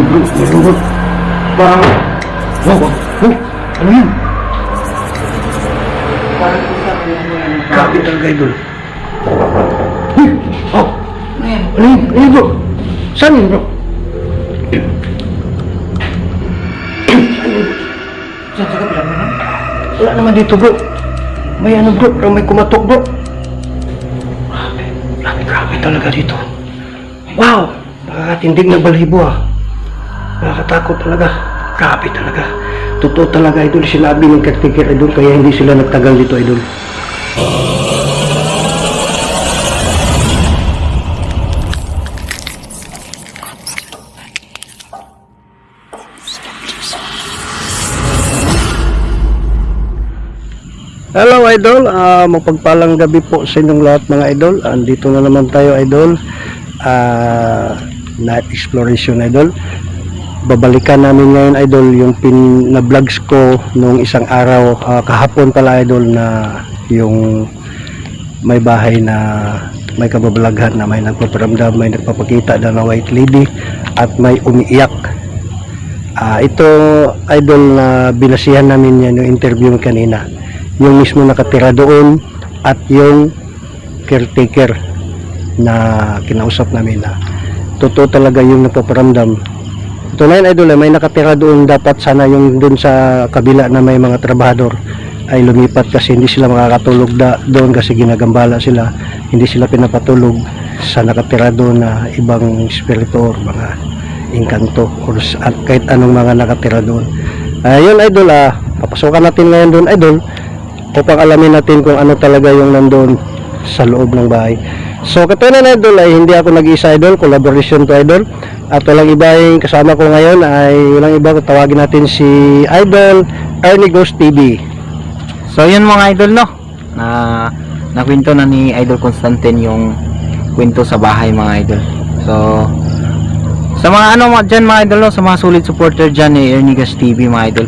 bro, meron bro. Parang, wow, ano yan? Grabe talaga idol. Oh, ano yun bro? Saan yun bro? Diyan sa kabila mo, no? Wala naman dito bro. May ano bro, parang may kumatok bro. Grabe talaga dito. Wow! Nakakatindig na balahibo ah. Nakakatakot talaga. Grabe talaga. Totoo talaga idol. Sinabi ng caretaker idol kaya hindi sila nagtagal dito idol. Hello idol, mapagpalang gabi po sa inyong lahat mga idol. Andito na naman tayo idol. Night exploration idol. Babalikan namin ngayon idol yung na-vlogs ko nung isang araw, kahapon pala idol, na yung may bahay na may kababalaghan na may nagpaparamdam, may nagpapakita na white lady at may umiiyak. Ito idol na binasihan namin yan yung interview kanina. Yung mismo nakatira doon at yung caretaker na kinausap namin na totoo talaga yung nagpaparamdam. Ito na yun idol, may nakatira doon. Dapat sana yung doon sa kabila na may mga trabahador ay lumipat kasi hindi sila makakatulog doon kasi ginagambala sila. Hindi sila pinapatulog sa nakatira doon na ibang espiritu or mga engkanto or kahit anong mga nakatira doon. Yun idol, papasokan natin ngayon doon idol upang alamin natin kung ano talaga yung nandoon sa loob ng bahay. So katunan idol ay hindi ako nag-isa idol, collaboration to idol. At walang iba yung kasama ko ngayon ay walang iba, tawagin natin si Idol Ernie Ghost TV. So yun mga idol, no? Nakwento na ni Idol Constantine yung kwento sa bahay mga idol. So sa mga dyan mga idol, no? Sa mga solid supporter dyan ni Ernie Ghost TV mga idol,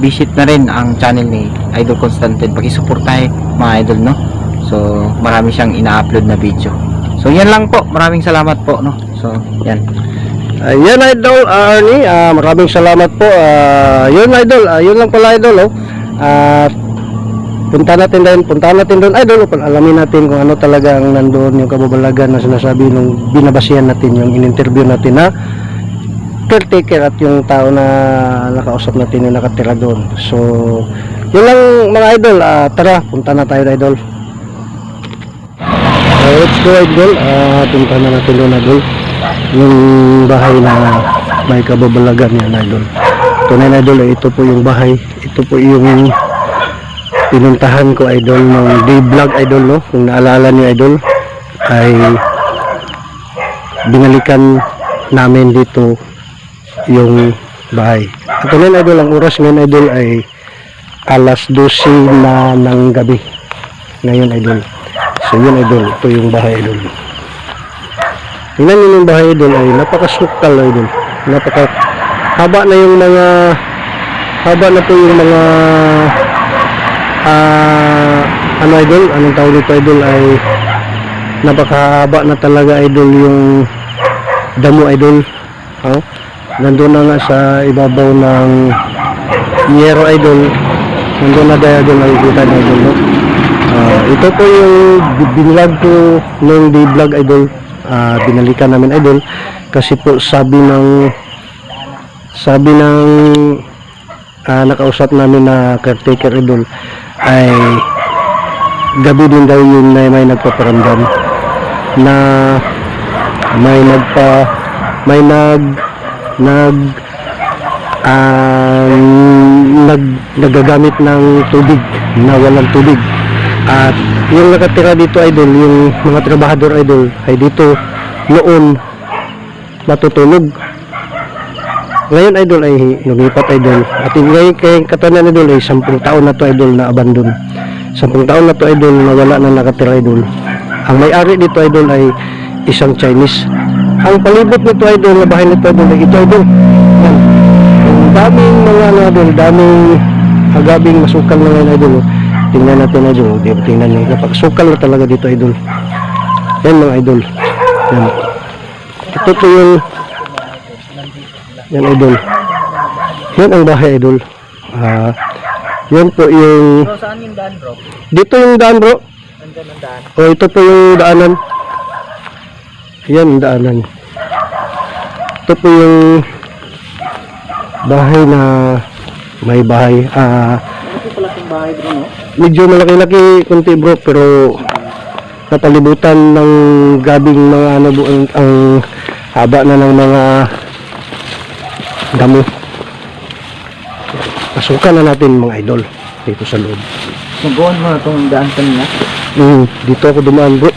visit na rin ang channel ni Idol Constantine, paki-suportahin mga idol, no? So marami siyang ina-upload na video. So yan lang po, maraming salamat po, no? So yan. Yan idol Ernie, maraming salamat po. Yun idol, yun lang pala idol, oh. Puntahan natin doon idol upang alamin natin kung ano talaga ang nandoon, yung kababalagan na sinasabi nung binabasihan natin, yung in-interview natin na caretaker at yung tao na nakausap natin yung nakatira doon. So yun lang mga idol, tara punta na tayo idol. Let's go idol, punta na natin doon idol yung bahay na may kababalagan yan idol. Ito na idol, ito po yung bahay, ito po yung pinuntahan ko idol nung day vlog idol, no? Kung naalala niyo idol ay binalikan namin dito yung bahay. At ngayon idol, ang oras ngayon idol ay alas 12 na ng gabi ngayon idol. So yun idol, ito yung bahay idol. Tingnan nyo yung bahay idol ay napakasukal idol. Napakahaba na yung mga haba na po yung mga ano idol, anong tawag dito idol, ay napakahaba na talaga idol yung damo idol. Nandun na nga sa ibabaw ng yero idol, nandun na dahil idol, nakikita na idol, no? Ito po yung binilog ko nung day vlog idol. Binalikan namin idol kasi po sabi ng nakausap namin na caretaker idol ay gabi din daw yun na may nagpaparamdam na nagagamit ng tubig na walang tubig. At yung nakatira dito idol, yung mga trabahador idol ay dito noon matutulog. Ngayon idol ay lumipat idol. At ngayon kay katanan idol ay 10 taon na to idol na abandon. 10 taon na to idol na wala na nakatira idol. Ang may-ari dito idol ay isang Chinese. Ang palibot nito idol, na bahay nito idol ay ito idol. Yan. Ang daming mga idol, daming agabing masukal na ngayon idol. Tingnan natin idol, tingnan nyo, napakasukal na talaga dito idol. Yan mga idol. Yan. Ito po yung Yan idol. Yan ang bahay idol. Yan po yung... Bro, saan yung daan bro? Dito yung daan bro. Nandyan ang daan. O ito po yung daanan. Yan yung daanan. Ito po yung bahay na may bahay. Ano po pala yung bahay bro, no? Medyo malaki-laki kunti bro, pero napalibutan ng gabing mga ano po, ang haba na ng mga damo. Pasukan na natin mga idol dito sa loob. Suguan mo na itong daan kanina. Dito ako dumaan bro.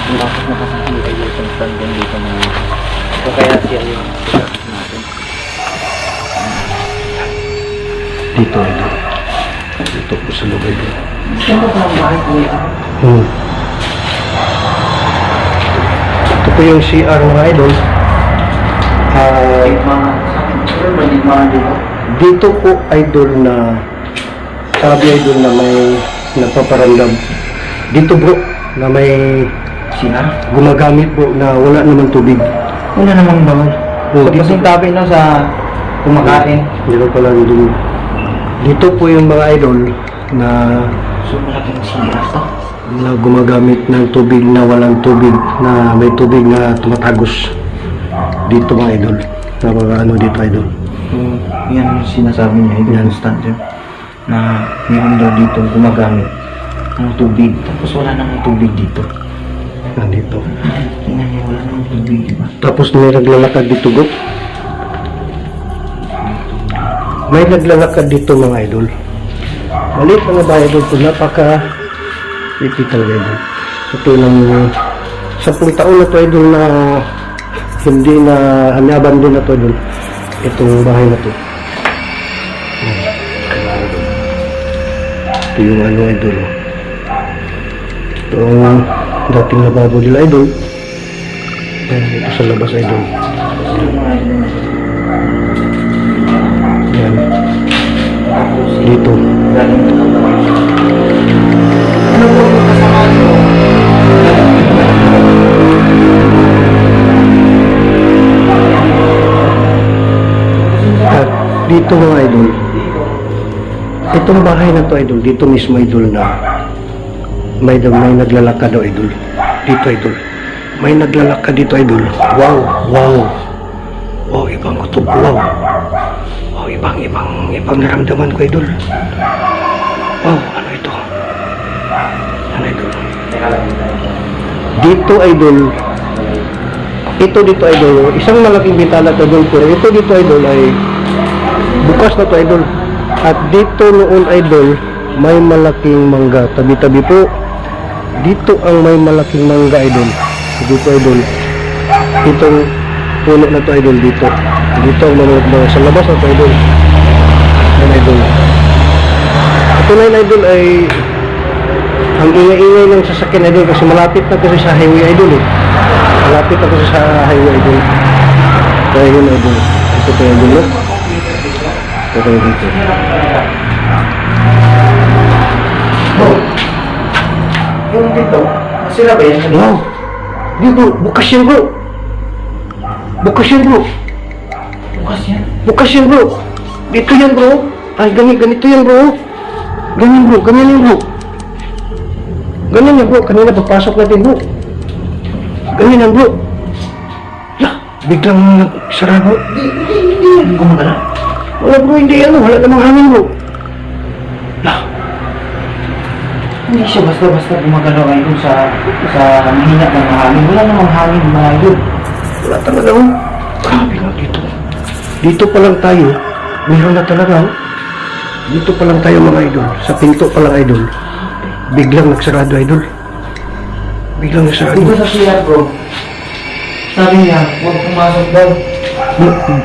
Bakit na kasi si Idol Constantine dito na so kaya siya yung natin. Dito idol. Dito po sa loob idol. Saan pa palang bahay ko ito? Ito po yung CR mga idol. Mga sure ba di mga dito? Dito po idol na sabi idol na may nagpaparamdam. Dito bro na may CR? gumagamit bro na wala naman tubig. Wala namang bawal. So Dito- kasing tabi no sa kumakain. Dito pala dun. Dito po yung mga idol na So malaking CR sa? gumagamit ng tubig na walang tubig, na may tubig na tumatagos. Dito mga idol. Na mga ano dito idol. So yan yung sinasabi niya Idol Yan. Constantine na meron daw dito gumagamit ng tubig. Tapos wala namang tubig dito. Nandito. Tingnan niyo wala namang tubig, di ba? Tapos may naglalakad dito bro. May naglalakad dito mga idol. Maliit mga bahay idol po. Napaka ipit talaga idol. Ito lang 10 taon na to idol na hindi na abandon na to idol. Itong bahay na to. Ito yung ano idol. Ito ang dating lababo nila idol. Yan, ito sa labas idol. Yan. Dito. Ano po yung kasama nyo? At dito mga idol. Itong bahay na to idol. Dito mismo idol na may naglalakad daw idol. Dito idol. May naglalakad dito idol. Wow, wow. Oh, ibang kutob. Wow. Oh, ibang naramdaman ko idol. Wow, ano ito? Ano idol? Dito idol. Ito dito idol. Isang malaking bintana to idol. Pero ito dito idol ay bukas na to idol. At dito noon idol, may malaking mangga. Tabi-tabi po. Dito ang may malaking mangga idol. Dito idol. Itong puno na to idol dito. Dito ang mga sa labas na to idol. Yan idol. Ito na yun, idol ay ang ingay-ingay ng sasakyan idol kasi malapit na kasi sa highway idol eh. Malapit na kasi sa highway idol. Kaya yun idol. Ito to idol no? Ito to dito. Yung dito, masira ba yan? Wow! Dito, bukas yan bro! Bukas yan bro! Bukas yan. Bukas yan bro! Dito yan bro! Ay, ganito yan bro! Ganyan bro, ganyan yan bro! Ganyan yan bro, kanina pagpasok natin bro! Ganyan yan bro! Ya, biglang nagsara bro! Hindi yan gumagala. Wala bro, hindi ano, wala namang hangin bro! Lah, Hindi siya basta-basta gumagalaw ay dun sa mahina ng hangin. Wala namang hangin mga idol. wala talaga oh! Grabe nga dito! Dito pa lang tayo, meron na talaga oh! Dito pa lang tayo mga idol, sa pinto pa lang idol. Biglang nagsarado idol. Biglang nagsarado. Dito sa CR bro, sabi niya, huwag pumasok daw.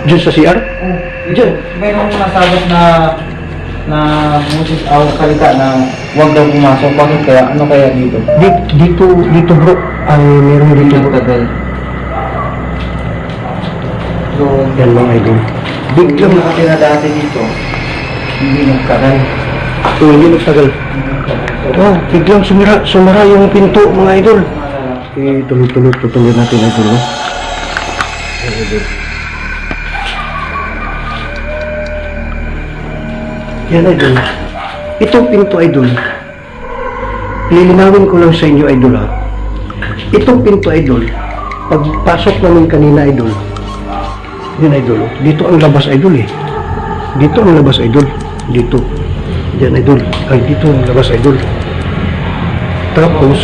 Diyan sa CR? Diyan, mayroong nasabot na music salita na huwag daw pumasok. Bakit kaya? Ano kaya dito? Dito bro, ay meron dito bro. Tagal. So, Yan mga idol. biglang nakatira dati dito. Hindi nagkagal. Hindi nagtagal. Oh, biglang sumara yung pinto mga idol. Tuloy natin idol. No? idol. Yan idol. Itong pinto idol. Lilinawin ko lang sa inyo idol ha. Itong pinto idol. Pagpasok namin kanina idol. Yan idol. Dito ang labas idol eh. Dito ang labas idol. Dito. Yan idol. Ay dito ang labas idol. Tapos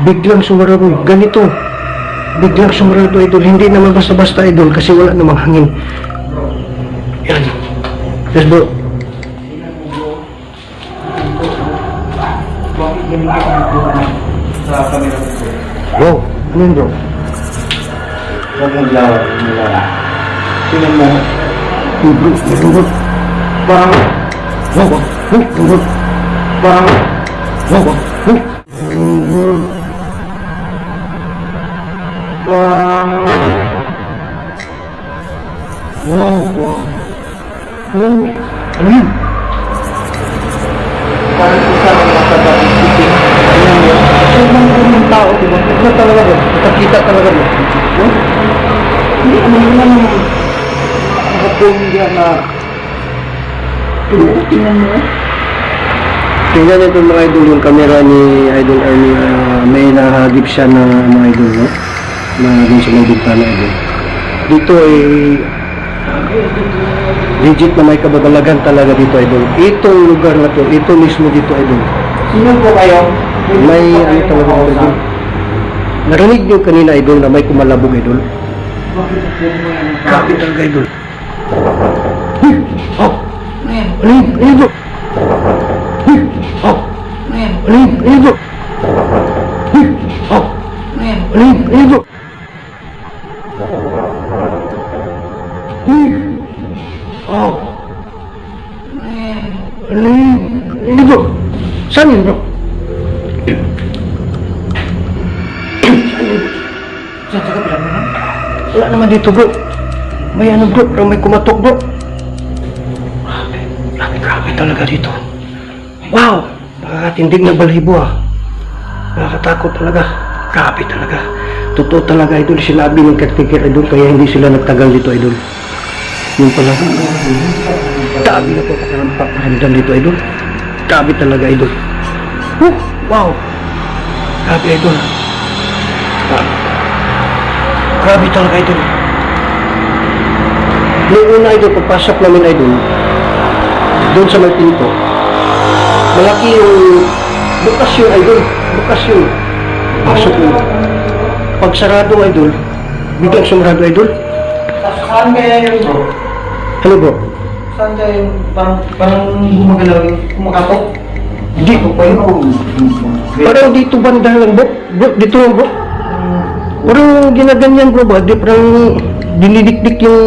biglang sumarado. Ganito. Biglang sumarado idol. Hindi naman basta-basta idol kasi wala namang hangin. Yan. Yes bro. Sa camera ko. Bro. Ano yun bro? Huwag mong lawak. Tingnan mo. Hey bro. Meron bro. Parang, Bro. Bro. parang, Bro. Bro. Ano yan? parang isa ang nasa dating titik. Tingnan mo. Ano yung tao, diba? Ito talaga bro. Nakakita talaga bro. Hindi, ano yun lang. Nakapungga na. Tingnan mo. Tingnan nito mga idol yung camera ni Idol Ernie. May nahagip siya na mga idol, no? Na dun sa may bintana idol. Dito ay legit na may kababalagan talaga dito idol. Itong lugar na to, ito mismo dito idol. Sino po kayo? May ano talaga idol. Narinig niyo kanina idol na may kumalabog idol. Grabe talaga idol. Oh! Ano yan? Ano yun? Ano yun bro? Oh! Ano yan? Ano yun? Ano yun bro? Oh! Ano yan? Ano yun? Ano yun bro? Oh! Ano yan? Ano yun? Ano yun bro? Saan yun bro? Saan sa kapila mo na? Wala naman dito bro. May ano bro, pero may kumatok bro. Grabe talaga dito. Wow! Nakakatindig ng balahibo ah. Nakakatakot talaga. Grabe talaga. Totoo talaga idol. Sinabi ng caretaker idol kaya hindi sila nagtagal dito idol. Yung pala. Grabe na po pakiramdam dito idol. Grabe talaga idol. Wow! Grabe idol. Grabe talaga idol. Noong una idol, pagpasok namin idol, doon sa may pinto, malaki yung bukas yung idol. Bukas yung pasok mo. Pag sarado idol, biglang sumarado idol. Saan kaya yun bro? Ano bro? Saan kaya yung parang gumagalaw yung kumakatok? Di, pa yun o? parang dito banda lang bro. Bro, dito lang bro. Parang ginaganyan bro ba? Di parang dinidikdik yung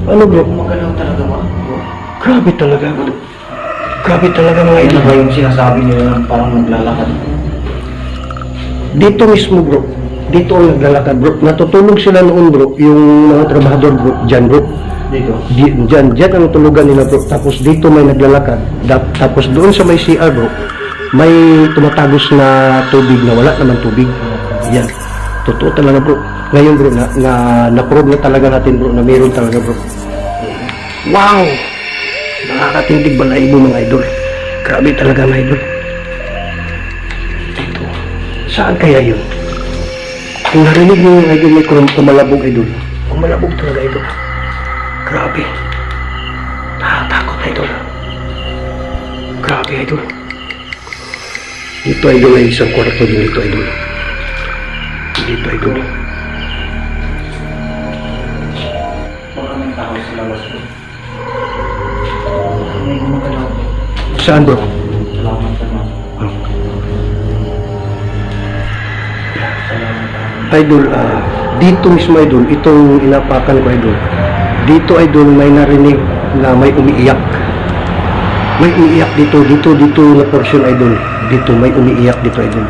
ano bro. Gumagalaw talaga ba? Grabe talaga bro. Grabe talaga mga Ano idol. ba yung sinasabi nila na parang naglalakad? Dito mismo bro. Dito ang naglalakad bro. Natutulog sila noon bro. Yung mga trabahador bro. Dyan bro. Dito? Dyan ang tulugan nila bro. Tapos dito may naglalakad. Tapos doon sa may CR bro, may tumatagos na tubig na wala naman tubig. Yan. Totoo talaga bro. Ngayon bro, na-prove na talaga natin bro na meron talaga bro. Wow! Nakakatindig balahibo mga idol. Grabe talaga mga idol. Dito. Saan kaya yun? Kung narinig niyo yung idol may kumalabog idol. Kumalabog talaga idol. Grabe. Nakatakot idol. Grabe idol. Dito idol ay isang kwarto din dito idol. Dito idol. Baka may tao sa labas ko. May gumagalaw. Saan bro? Salamat naman. Idol, dito mismo idol, itong inapakan ko idol. Dito idol may narinig na may umiiyak. May umiiyak dito na portion idol. Dito may umiiyak dito idol.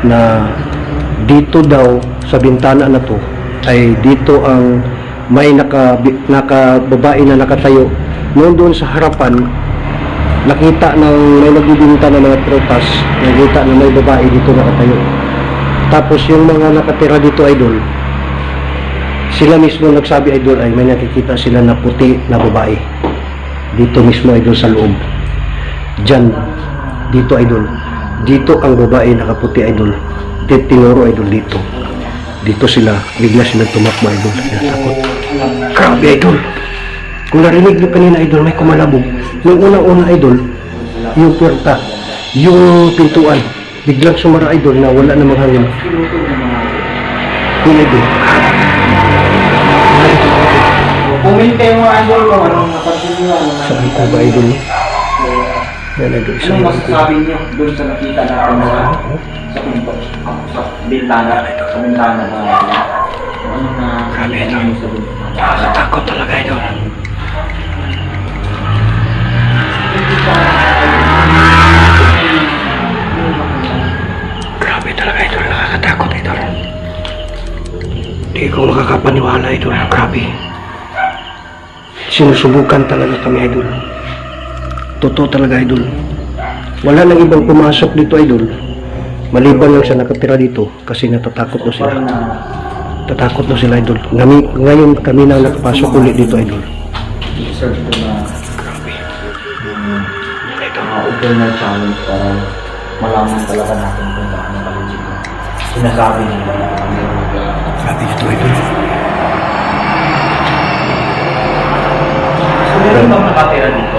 Na dito daw sa bintana na to ay dito ang may nakababae na nakatayo. Noon doon sa harapan nakita ng may nagbibinta ng mga prutas, nakita na may babae dito nakatayo. Tapos yung mga nakatira dito idol, Sila mismo nagsabi idol ay may nakikita sila na puti na babae. Dito mismo idol sa loob. Diyan, dito idol. Dito ang babae nakaputi idol. Tinuro idol dito. Dito sila, bigla sila tumakbo idol. Natakot. Grabe idol. Kung narinig nyo kanina idol, may kumalabog. Nung unang-una idol, yung puwerta, yung pintuan, biglang sumara idol na wala namang hangin. Yun idol. Comment kayo mga idol kung anong napansin nyo. Sabi ko ba idol? Yan idol. Anong masasabi nyo doon sa nakita natin sa pinto? Sa bintana. Sa bintana mga idol. Ano na... Grabe idol. Nakatakot talaga idol. Grabe talaga idol. Nakakatakot idol. Hindi ko makakapaniwala idol. Grabe. Sinusubukan talaga kami idol. Totoo talaga idol. Wala nang ibang pumasok dito idol. Maliban lang sa nakatira dito kasi natatakot na sila. Tatakot na sila idol. Ngayon kami na nakapasok ulit dito idol. I-search ko na Grabe. open na challenge para malaman talaga natin kung ano kaligid na sinasabi nila. Grabe dito idol. Meron bang nakatira dito?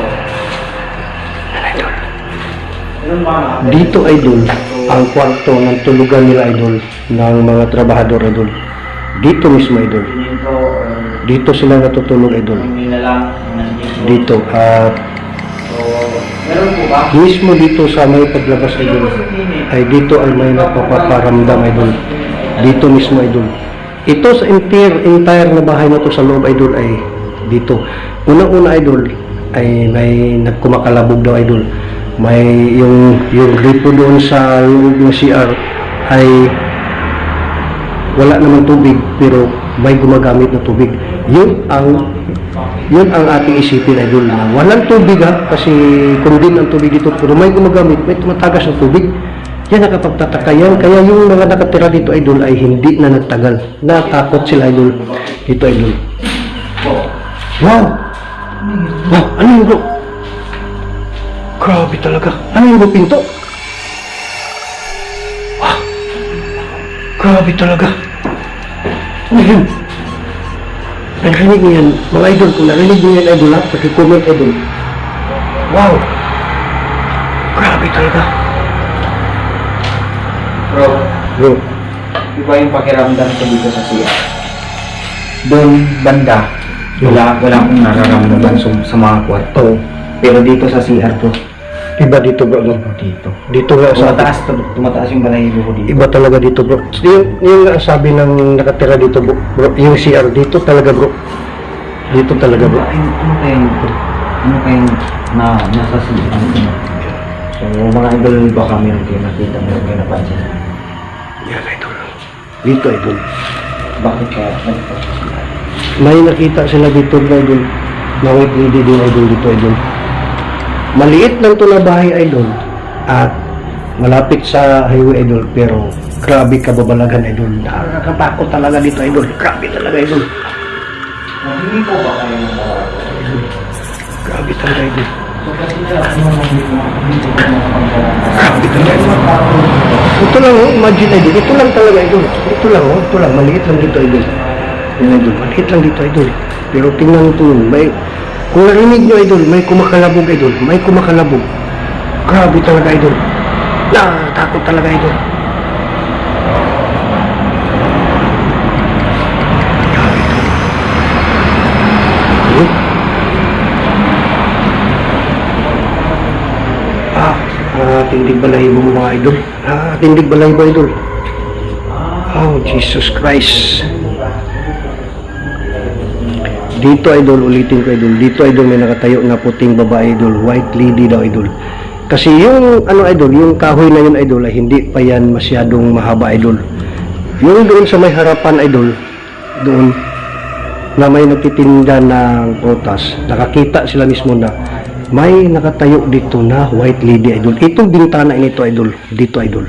Meron ba nakatira? Dito idol, ang kwarto ng tulugan nila idol ng mga trabahador idol. Dito mismo idol. Dito or Dito sila natutulog idol. hindi na lang nandito? Dito at So, meron po ba? mismo dito sa may paglabas idol ay dito ay may napaparamdam idol. Dito mismo idol. Ito sa entire na bahay na to sa loob idol ay dito. Unang-una idol ay may nagkumakalabog daw idol. May yung gripo doon sa loob ng CR ay wala namang tubig pero may gumagamit na tubig. Yun ang ating isipin idol na walang tubig ha kasi kung din ang tubig dito pero may gumagamit, may tumatagas ng tubig. Yan nakapagtataka yan. Kaya yung mga nakatira dito idol ay hindi na nagtagal. Natakot sila idol. Dito idol. Wow! Wow! Ano yung bro? Grabe talaga. Ano yung pinto? Wow! Grabe talaga. Ano yun? Narinig niyo yan, mga idol. Kung narinig niyo yan idol ha, pag-comment idol. Wow! Grabe talaga. Bro, Bro, iba yung pakiramdam ko dito sa siya. Doon, banda, wala akong nararamdaman sa mga kwarto. oh, Pero dito sa CR bro, iba dito bro. No? dito. Dito nga sa Tumataas yung balahibo ko dito. iba talaga dito bro. Yung nga sabi ng nakatira dito bro, yung CR dito talaga bro. Dito talaga bro. Ano kayong nasa CR? So, mga idol, baka meron kayo nakita, meron kayo napansin. Yan idol. Dito idol. Bakit kaya nagpa sa CR? May nakita sila dito idol. Nawit hindi din idol dito idol. Maliit lang to na bahay idol. At malapit sa highway idol pero grabe kababalagan idol. Nakakatakot talaga dito idol. Grabe talaga idol. Hindi po ba kayo ng bawal? Grabe talaga idol. So, kasi hindi po Grabe talaga idol. Ito lang oh, imagine idol. Ito lang talaga idol. Ito lang oh, ito lang. Maliit lang dito idol. Yan idol. Maliit lang dito idol. Pero tingnan ito may kung narinig nyo idol, may kumakalabog idol. May kumakalabog. Grabe talaga idol. Takot talaga idol. Tindig balahibo mo mga idol. Tindig balahibo idol. Oh, Jesus Christ. Dito idol, ulitin ko idol. Dito idol may nakatayo na puting babae idol. White lady daw idol. Kasi yung ano idol, yung kahoy na yun idol ay hindi pa yan masyadong mahaba idol. Yung doon sa may harapan idol, doon na may nagtitinda ng prutas, nakakita sila mismo na may nakatayo dito na white lady idol. Itong bintana nito idol, dito idol.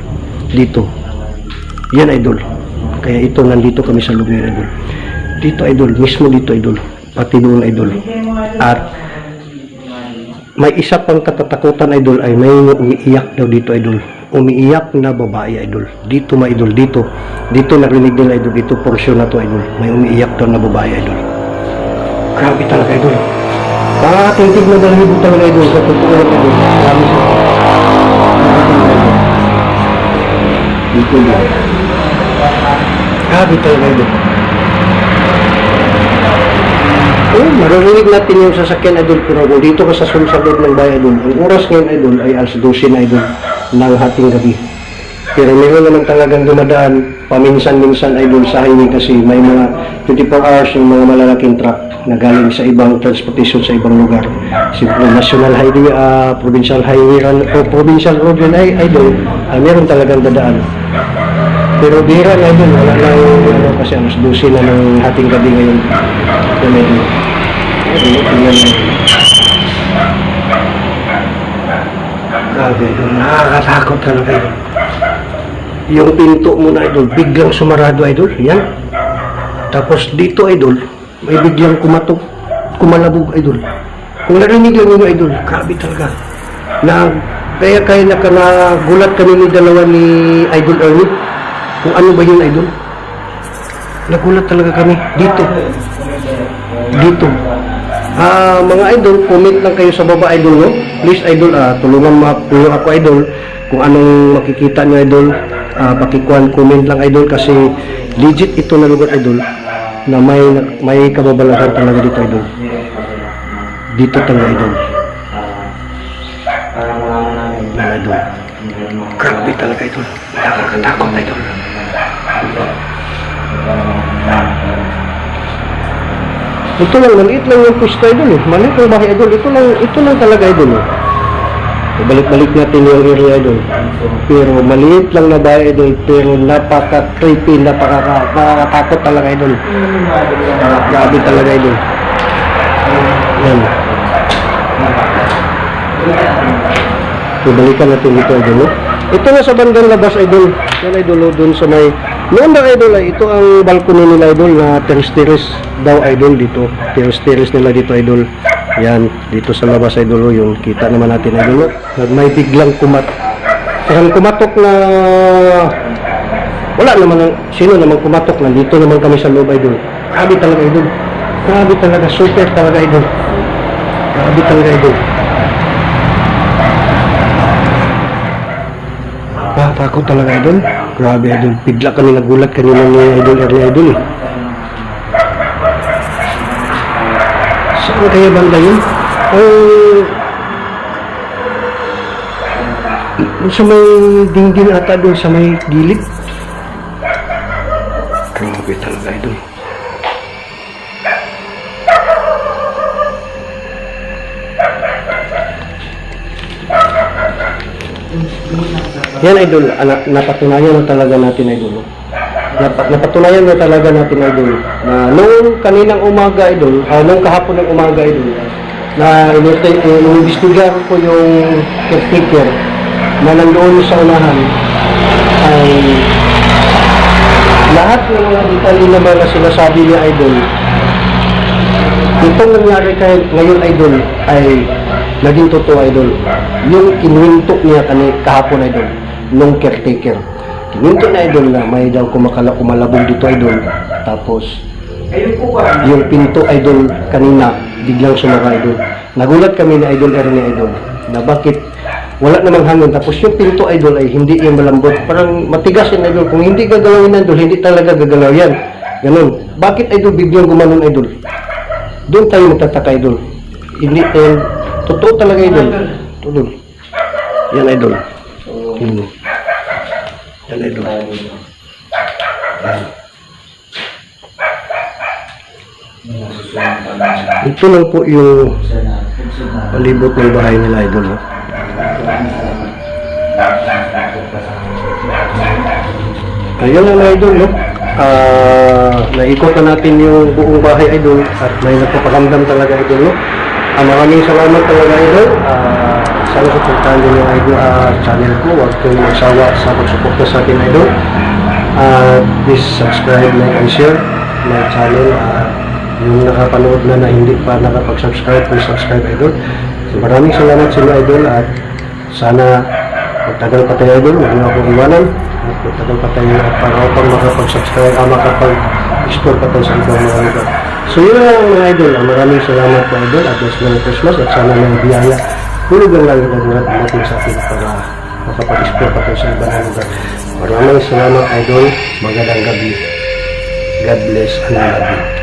Dito. Yan idol. Kaya ito nandito kami sa loob ngayon idol. Dito idol, mismo dito idol. Pati doon idol. At may isa pang katatakutan idol ay may umiiyak daw dito idol. Umiiyak na babae idol. Dito ma idol, dito. Dito narinig nila idol, dito portion na to idol. May umiiyak daw na babae idol. Grabe talaga idol. Titig na balahibo talaga idol. Sa totoo lang idol. Grabe siya. Dito idol. Grabe talaga idol. Maririnig natin yung sasakyan idol, pero kung dito ka sa loob ng bayan idol, ang oras ngayon idol ay alas 12 na idol ng hating gabi. Pero meron naman talagang dumadaan paminsan-minsan idol sa highway kasi may mga 24 hours yung mga malalaking truck na galing sa ibang transportation sa ibang lugar. Siyempre national highway, provincial highway o provincial road yun ay idol, meron talagang dadaan. Pero bihira na idol, wala lang kasi alas 12 na ng hating gabi ngayon. Yan idol. Grabe idol, nakakatakot talaga idol. Yung pinto mo na idol, biglang sumarado idol, yan. Tapos dito idol, may biglang kumalabog idol. Kung narinig lang yung idol, grabe talaga. Kaya nagulat kami ni dalawa ni Idol Ernie. Kung ano ba yun idol? Nagulat talaga kami. Dito. Mga idol, comment lang kayo sa baba idol, no? Please idol, tulungan mo ako idol. Kung anong makikita nyo idol, comment lang idol kasi legit ito na lugar idol na may kababalahan talaga dito idol. Dito talaga idol. Idol. Grabe talaga idol. Nakakatakot idol. Ito lang, maliit lang yung pwesto idol eh. Maliit lang bahay idol. Ito lang talaga idol eh. Balik-balik natin yung area idol. Pero maliit lang na bahay idol. Pero napaka-creepy, napaka-takot talaga idol. Grabe talaga idol. Yan. Balikan natin dito idol. Ito na sa bandang labas idol. Yan idol, doon sa may noon na idol ay ito ang balcony nila idol na terrace daw idol dito. Terrace nila dito idol. Yan, dito sa labas idol yung kita naman natin idol. May biglang kumatok na wala naman sino naman kumatok, nandito naman kami sa loob idol. Grabe talaga idol. Grabe talaga, super talaga idol. Grabe talaga idol. Takot talaga idol. Grabe idol. Bigla kami nagulat kanina ni idol idol eh. Saan kaya banda yun? Sa may dingding ata doon sa may gilid. Grabe talaga idol. Yan idol, napatunayan na talaga natin idol. Napatunayan na talaga natin idol na noong kaninang umaga idol, noong kahapon ng umaga idol, na inimbestigar ko yung caretaker na nandoon sa unahan ay lahat ng mga detalye naman na sinasabi niya idol. Itong nangyari ngayon idol ay naging totoo idol. Yung kinuwintok niya kahapon idol nung caretaker. Kinuwintok na idol na may daw kumalabog dito idol. Tapos yung pinto idol kanina biglang sumara idol. Nagulat kami ni Idol Ernie idol na bakit wala namang hangin. Tapos yung pinto idol ay hindi yung malambot. Parang matigas yan idol. Kung hindi gagalawin idol, hindi talaga gagalaw yan. Ganun. Bakit idol biglang gumanon idol? Doon tayo magtataka idol. Hindi totoo talaga idol. Tulog. Yan idol. Yan idol. Yan. Ito lang po yung palibot ng bahay nila idol. Ayun lang idol, no? Naikot na natin yung buong bahay idol at may nagpapakamdam talaga idol, no? Maraming salamat talaga idol. Sana supportahan din yung idol channel ko. Huwag kayong magsawa sa pagsuporta sa atin idol. Please subscribe, like, and share. my channel. Yung nakapanood na hindi pa nakapag-subscribe, please subscribe, idol. So maraming salamat sa inyo, idol, at sana magtagal pa tayo, idol, huwag niyo akong iwanan, at magtagal pa tayo para upang makapag-subscribe, makapag-explore pa tayo sa ibang mga lugar. So yun lang mga idol, maraming salamat po, idol, at bless Merry Christmas, at sana may biyaya hulog ang langit at mulat dumating sa atin para makapag-explore pa tayo sa ibang mga lugar. Maraming salamat, idol, magandang gabi. God bless and I love you.